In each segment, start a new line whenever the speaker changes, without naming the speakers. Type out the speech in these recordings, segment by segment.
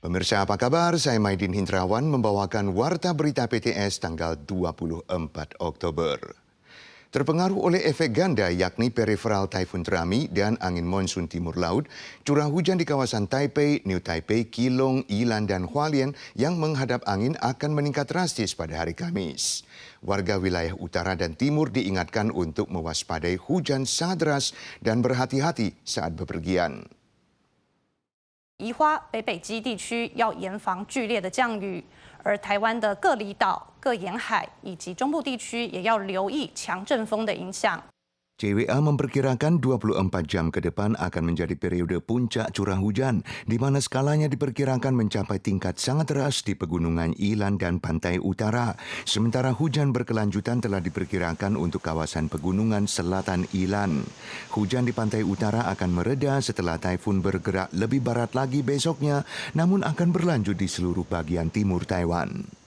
Pemirsa apa kabar? Saya Maidin Hindrawan membawakan Warta Berita PTS tanggal 24 Oktober. Terpengaruh oleh efek ganda yakni periferal Taifun Trami dan angin monsun timur laut, curah hujan di kawasan Taipei, New Taipei, Keelung, Yilan, dan Hualien yang menghadap angin akan meningkat drastis pada hari Kamis. Warga wilayah utara dan timur diingatkan untuk mewaspadai hujan sangat deras dan berhati-hati saat bepergian.
宜花北北基地区要严防剧烈的降雨，而台湾的各离岛、各沿海以及中部地区也要留意强阵风的影响。
CWA memperkirakan 24 jam ke depan akan menjadi periode puncak curah hujan, di mana skalanya diperkirakan mencapai tingkat sangat deras di pegunungan Yilan dan pantai utara. Sementara hujan berkelanjutan telah diperkirakan untuk kawasan pegunungan selatan Yilan. Hujan di pantai utara akan mereda setelah taifun bergerak lebih barat lagi besoknya, namun akan berlanjut di seluruh bagian timur Taiwan.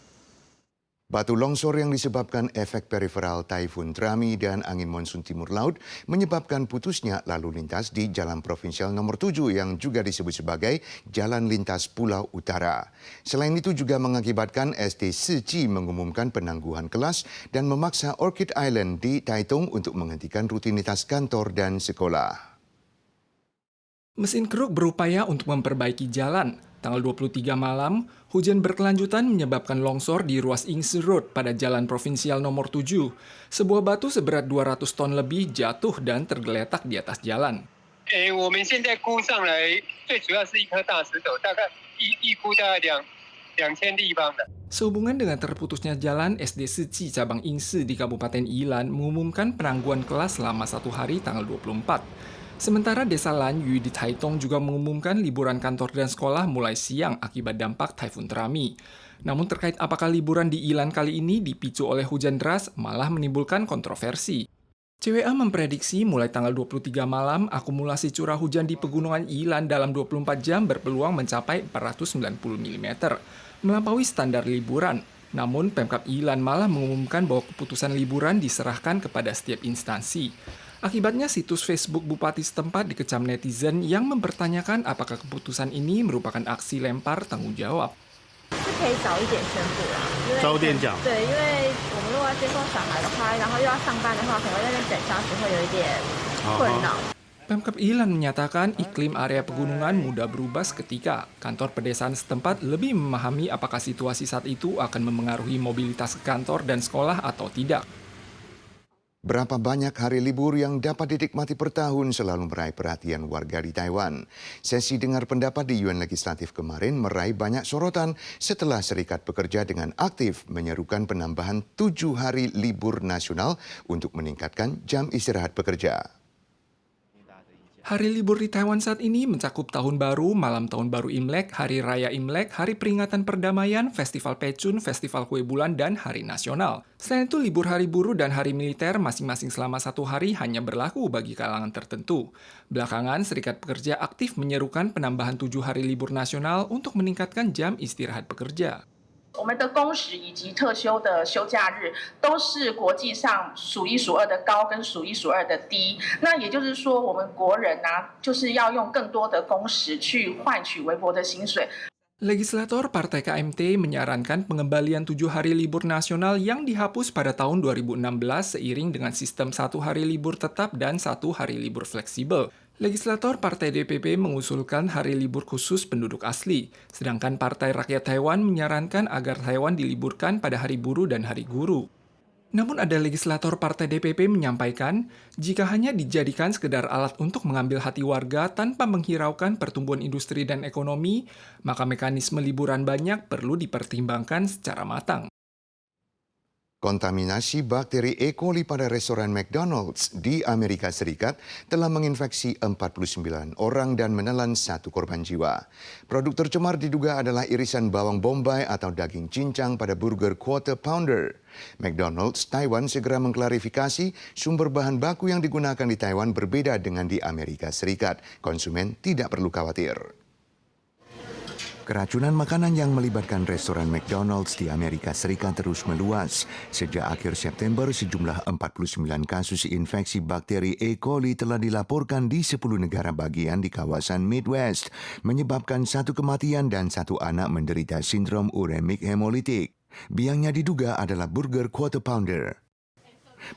Batu longsor yang disebabkan efek periferal Taifun Trami dan angin monsun timur laut menyebabkan putusnya lalu lintas di Jalan Provinsial nomor 7 yang juga disebut sebagai Jalan Lintas Pulau Utara. Selain itu juga mengakibatkan SD Siji mengumumkan penangguhan kelas dan memaksa Orchid Island di Taitung untuk menghentikan rutinitas kantor dan sekolah.
Mesin keruk berupaya untuk memperbaiki jalan. Tanggal 23 malam, hujan berkelanjutan menyebabkan longsor di ruas Ingsi Road pada Jalan Provinsial nomor 7. Sebuah batu seberat 200 ton lebih jatuh dan tergeletak di atas jalan.
我们现在估上来，最主要是一颗大石头，大概一估大概2000立方的。
Sehubungan dengan terputusnya jalan, SD Seci cabang Ingsi di Kabupaten Yilan mengumumkan penangguhan kelas selama 1 hari tanggal 24. Sementara Desa Lanyu di Taitung juga mengumumkan liburan kantor dan sekolah mulai siang akibat dampak Taifun Trami. Namun terkait apakah liburan di Yilan kali ini dipicu oleh hujan deras malah menimbulkan kontroversi. CWA memprediksi mulai tanggal 23 malam akumulasi curah hujan di pegunungan Yilan dalam 24 jam berpeluang mencapai 490 mm, melampaui standar liburan. Namun Pemkab Yilan malah mengumumkan bahwa keputusan liburan diserahkan kepada setiap instansi. Akibatnya situs Facebook Bupati setempat dikecam netizen yang mempertanyakan apakah keputusan ini merupakan aksi lempar tanggung jawab. Pemkab Yilan menyatakan iklim area pegunungan mudah berubah seketika. Kantor pedesaan setempat lebih memahami apakah situasi saat itu akan memengaruhi mobilitas ke kantor dan sekolah atau tidak.
Berapa banyak hari libur yang dapat dinikmati per tahun selalu meraih perhatian warga di Taiwan. Sesi dengar pendapat di Yuan Legislatif kemarin meraih banyak sorotan setelah Serikat Pekerja dengan aktif menyerukan penambahan 7 hari libur nasional untuk meningkatkan jam istirahat pekerja.
Hari libur di Taiwan saat ini mencakup Tahun Baru, Malam Tahun Baru Imlek, Hari Raya Imlek, Hari Peringatan Perdamaian, Festival Pecun, Festival Kue Bulan, dan Hari Nasional. Selain itu, libur Hari Buruh dan Hari Militer masing-masing selama 1 hari hanya berlaku bagi kalangan tertentu. Belakangan, Serikat Pekerja aktif menyerukan penambahan 7 hari libur nasional untuk meningkatkan jam istirahat pekerja.
我们的工时以及特休的休假日都是国际上数一数二的高跟数一数二的低。那也就是说，我们国人就是要用更多的工时去换取微薄的薪水。
Legislator Partai KMT menyarankan pengembalian 7 hari libur nasional yang dihapus pada tahun 2016 seiring dengan sistem 1 hari libur tetap dan 1 hari libur fleksibel. Legislator Partai DPP mengusulkan hari libur khusus penduduk asli, sedangkan Partai Rakyat Taiwan menyarankan agar Taiwan diliburkan pada hari buruh dan hari guru. Namun ada legislator Partai DPP menyampaikan, jika hanya dijadikan sekedar alat untuk mengambil hati warga tanpa menghiraukan pertumbuhan industri dan ekonomi, maka mekanisme liburan banyak perlu dipertimbangkan secara matang.
Kontaminasi bakteri E. coli pada restoran McDonald's di Amerika Serikat telah menginfeksi 49 orang dan menelan 1 korban jiwa. Produk tercemar diduga adalah irisan bawang bombay atau daging cincang pada burger Quarter Pounder. McDonald's Taiwan segera mengklarifikasi sumber bahan baku yang digunakan di Taiwan berbeda dengan di Amerika Serikat. Konsumen tidak perlu khawatir. Keracunan makanan yang melibatkan restoran McDonald's di Amerika Serikat terus meluas. Sejak akhir September, sejumlah 49 kasus infeksi bakteri E. coli telah dilaporkan di 10 negara bagian di kawasan Midwest, menyebabkan 1 kematian dan 1 anak menderita sindrom uremik hemolitik. Biangnya diduga adalah burger Quarter Pounder.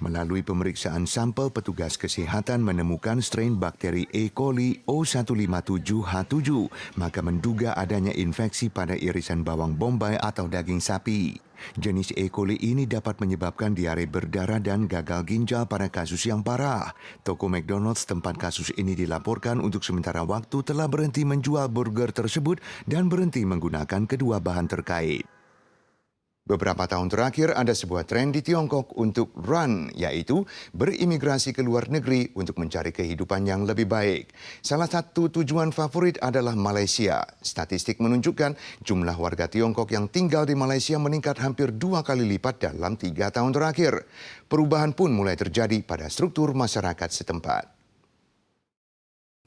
Melalui pemeriksaan sampel, petugas kesehatan menemukan strain bakteri E. coli O157H7, maka menduga adanya infeksi pada irisan bawang bombay atau daging sapi. Jenis E. coli ini dapat menyebabkan diare berdarah dan gagal ginjal pada kasus yang parah. Toko McDonald's tempat kasus ini dilaporkan untuk sementara waktu telah berhenti menjual burger tersebut dan berhenti menggunakan kedua bahan terkait. Beberapa tahun terakhir ada sebuah tren di Tiongkok untuk run, yaitu berimigrasi ke luar negeri untuk mencari kehidupan yang lebih baik. Salah satu tujuan favorit adalah Malaysia. Statistik menunjukkan jumlah warga Tiongkok yang tinggal di Malaysia meningkat hampir 2 kali lipat dalam 3 tahun terakhir. Perubahan pun mulai terjadi pada struktur masyarakat setempat.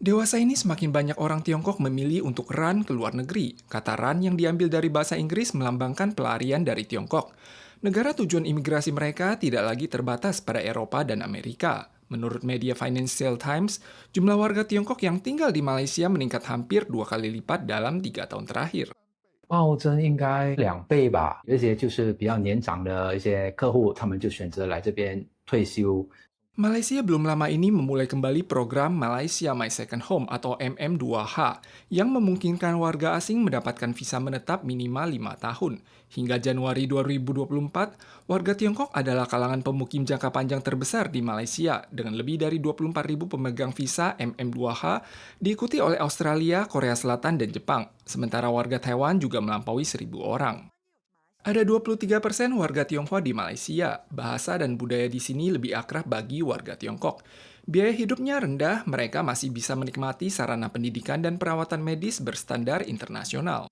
Dewasa ini semakin banyak orang Tiongkok memilih untuk run ke luar negeri. Kata run yang diambil dari bahasa Inggris melambangkan pelarian dari Tiongkok. Negara tujuan imigrasi mereka tidak lagi terbatas pada Eropa dan Amerika. Menurut media Financial Times, jumlah warga Tiongkok yang tinggal di Malaysia meningkat hampir 2 kali lipat dalam 3 tahun terakhir.
暴增应该2倍吧，而且就是比较年长的一些客户，他们就选择来这边退休。
Malaysia belum lama ini memulai kembali program Malaysia My Second Home atau MM2H yang memungkinkan warga asing mendapatkan visa menetap minimal 5 tahun. Hingga Januari 2024, warga Tiongkok adalah kalangan pemukim jangka panjang terbesar di Malaysia dengan lebih dari 24.000 pemegang visa MM2H diikuti oleh Australia, Korea Selatan, dan Jepang. Sementara warga Taiwan juga melampaui 1.000 orang. Ada 23% warga Tionghoa di Malaysia. Bahasa dan budaya di sini lebih akrab bagi warga Tiongkok. Biaya hidupnya rendah, mereka masih bisa menikmati sarana pendidikan dan perawatan medis berstandar internasional.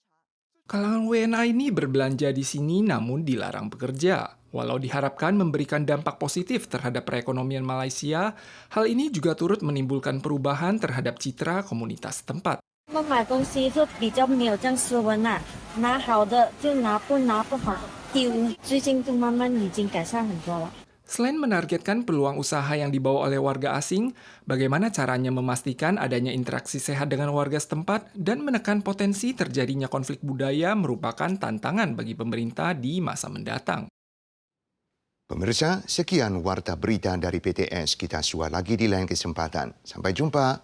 Kalangan WNA ini berbelanja di sini namun dilarang bekerja. Walau diharapkan memberikan dampak positif terhadap perekonomian Malaysia, hal ini juga turut menimbulkan perubahan terhadap citra komunitas setempat.
他们买东西就比较没有这样斯文啊，拿好的就拿，不好丢。最近就慢慢已经改善很多了。
Selain menargetkan peluang usaha yang dibawa oleh warga asing, bagaimana caranya memastikan adanya interaksi sehat dengan warga setempat dan menekan potensi terjadinya konflik budaya merupakan tantangan bagi pemerintah di masa mendatang.
Pemirsa, sekian warta berita dari PTS. Kita suar lagi di lain kesempatan. Sampai jumpa.